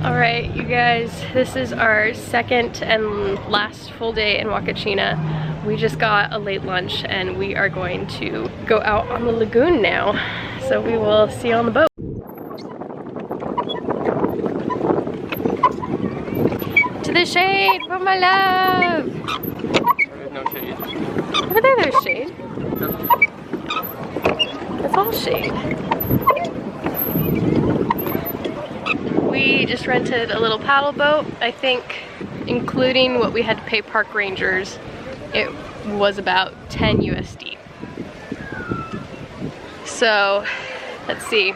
Alright, you guys, this is our second and last full day in Huacachina. We just got a late lunch and we are going to go out on the lagoon now. So we will see you on the boat. To the shade for my love! There's no shade. Over there, there's shade. It's all shade. We just rented a little paddle boat. I think, including what we had to pay park rangers, it was about 10 USD. So, let's see.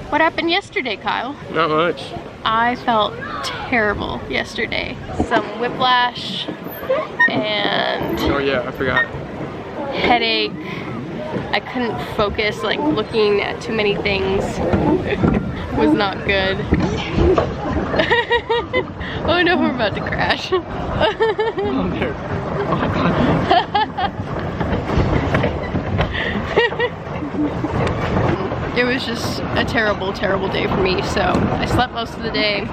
What happened yesterday, Kyle? Not much. I felt terrible yesterday. Some whiplash and Oh yeah, I forgot. headache. I couldn't focus, like looking at too many things was not good. Oh no, we're about to crash. Oh, there. Oh god. It was just a terrible, terrible day for me. So I slept most of the day,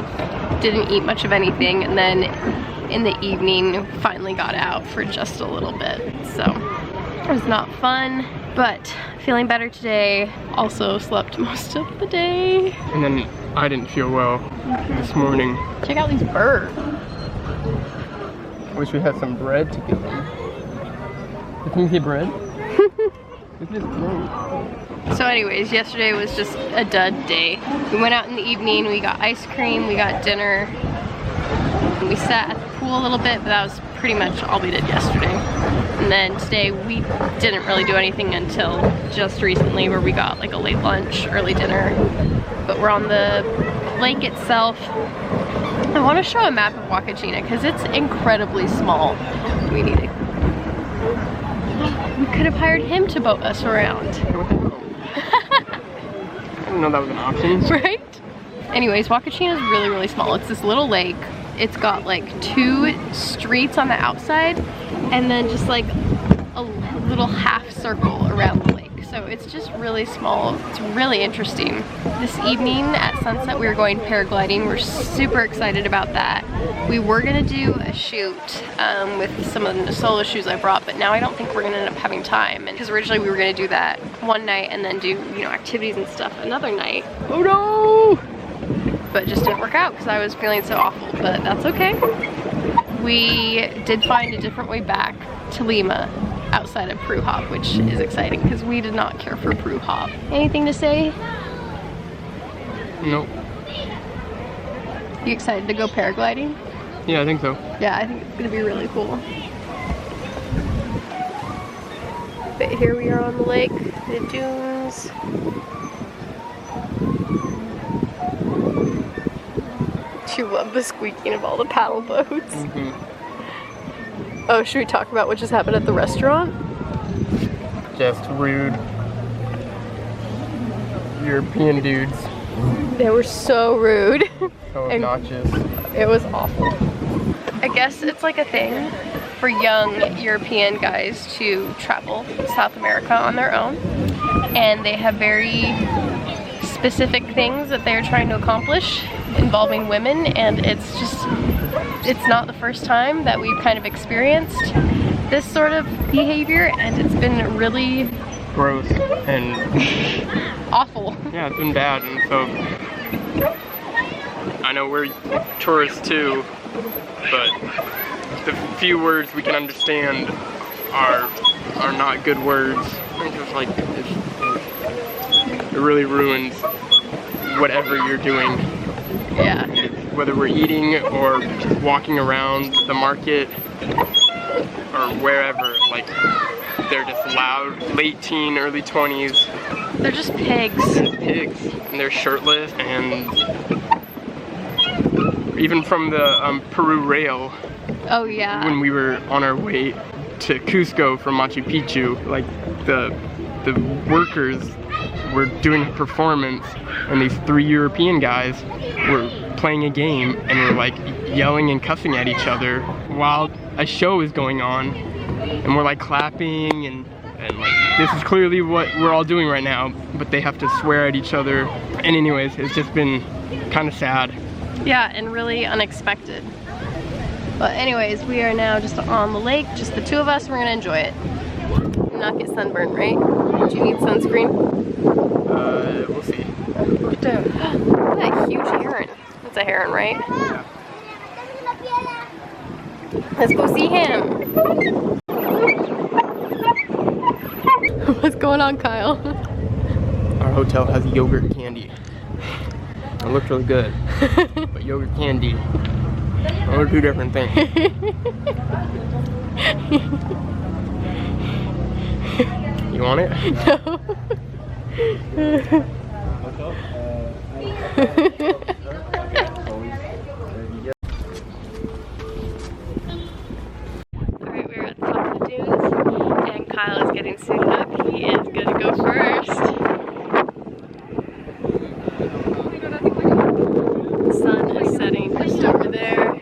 didn't eat much of anything, and then in the evening finally got out for just a little bit. So it was not fun, but feeling better today. Also slept most of the day. And then I didn't feel well this morning. Check out these birds. Wish we had some bread to give them. Can you get bread? Look at this bread. So anyways, yesterday was just a dud day. We went out in the evening, we got ice cream, we got dinner. We sat at the pool a little bit, but that was pretty much all we did yesterday. And then today we didn't really do anything until just recently, where we got like a late lunch, early dinner. But we're on the lake itself. I want to show a map of Huacachina because it's incredibly small. We need it. We could have hired him to boat us around. I didn't know that was an option. Right? Anyways, Huacachina is really, really small. It's this little lake. It's got like 2 streets on the outside and then just like a little half circle around the lake. So it's just really small. It's really interesting. This evening at sunset we were going paragliding. We're super excited about that. We were gonna do a shoot with some of the solo shoes I brought, but now I don't think we're gonna end up having time. Because originally we were gonna do that one night and then do, you know, activities and stuff another night. Oh no! But it just didn't work out because I was feeling so awful, but that's okay. We did find a different way back to Lima outside of Peru Hop, which is exciting because we did not care for Peru Hop. Anything to say? Nope. You excited to go paragliding? Yeah, I think so. Yeah, I think it's gonna be really cool. But here we are on the lake, the dunes. You love the squeaking of all the paddle boats. Mm-hmm. Oh, should we talk about what just happened at the restaurant? Just rude European dudes. They were so rude. So obnoxious. It was awful. I guess it's like a thing for young European guys to travel South America on their own. And they have very specific things that they're trying to accomplish involving women, and it's not the first time that we've kind of experienced this sort of behavior, and it's been really gross and awful. Yeah, it's been bad, and so I know we're tourists too, but the few words we can understand are not good words. It's just like it really ruins whatever you're doing. Yeah. Whether we're eating or just walking around the market or wherever, like they're just loud, late teen, early 20s. They're just pigs. Pigs, and they're shirtless, and even from the Peru rail. Oh yeah. When we were on our way to Cusco from Machu Picchu, like the workers were doing a performance, and these 3 European guys were playing a game and were like yelling and cussing at each other while a show is going on, and we're like clapping and like this is clearly what we're all doing right now, but they have to swear at each other, And anyways, it's just been kind of sad. Yeah, and really unexpected. But anyways, we are now just on the lake, just the two of us. We're gonna enjoy it. Not get sunburned, right? Do you need sunscreen? We'll see. Look at that huge heron. That's a heron, right? Yeah. Let's go see him. What's going on, Kyle? Our hotel has yogurt candy. It looks really good, but yogurt candy are two different things. You want it? Alright, we're at the top of the dunes, and Kyle is getting suited up. He is gonna go first. The sun is setting just over there.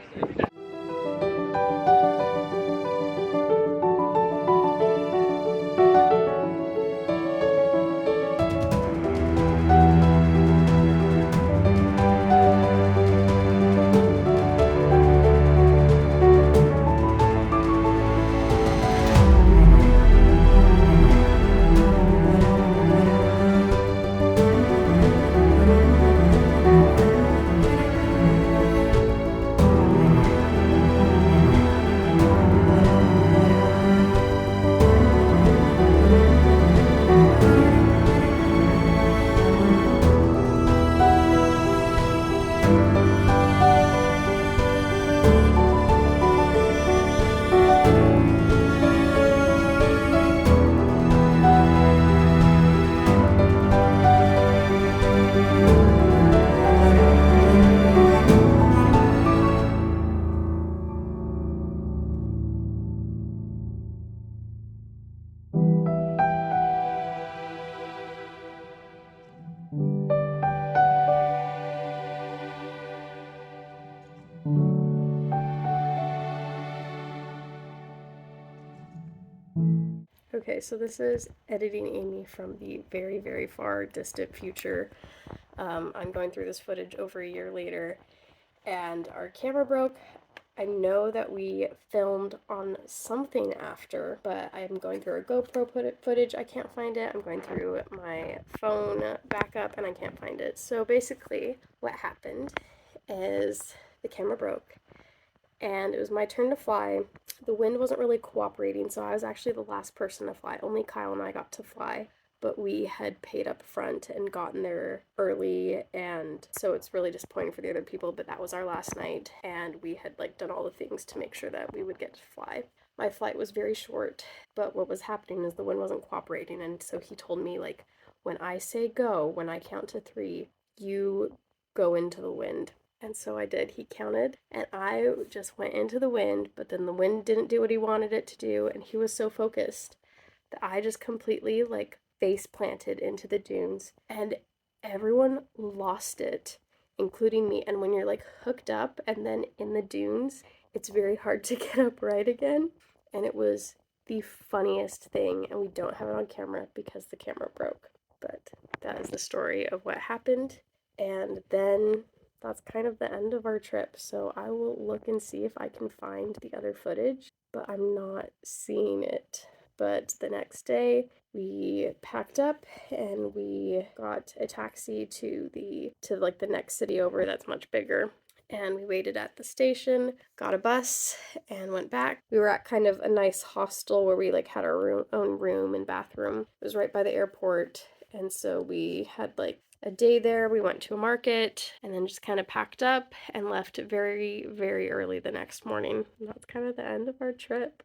Okay, so this is editing Amy from the very, very far distant future. I'm going through this footage over a year later, and our camera broke. I know that we filmed on something after, but I'm going through our GoPro footage. I can't find it. I'm going through my phone backup, and I can't find it. So basically, what happened is the camera broke, and it was my turn to fly. The wind wasn't really cooperating, so I was actually the last person to fly. Only Kyle and I got to fly, but we had paid up front and gotten there early, and so it's really disappointing for the other people, but that was our last night, and we had like done all the things to make sure that we would get to fly. My flight was very short, but what was happening is the wind wasn't cooperating, and so he told me, like, when I say go, when I count to 3, you go into the wind. And so I did. He counted, and I just went into the wind, but then the wind didn't do what he wanted it to do, and he was so focused that I just completely, like, face planted into the dunes, and everyone lost it, including me. And when you're, like, hooked up and then in the dunes, it's very hard to get upright again, and it was the funniest thing, and we don't have it on camera because the camera broke. But that is the story of what happened, and then that's kind of the end of our trip. So I will look and see if I can find the other footage, but I'm not seeing it. But the next day we packed up and we got a taxi to the next city over that's much bigger. And we waited at the station, got a bus, and went back. We were at kind of a nice hostel where we like had our own room and bathroom. It was right by the airport, and so we had like a day there. We went to a market and then just kind of packed up and left very, very early the next morning. And that's kind of the end of our trip.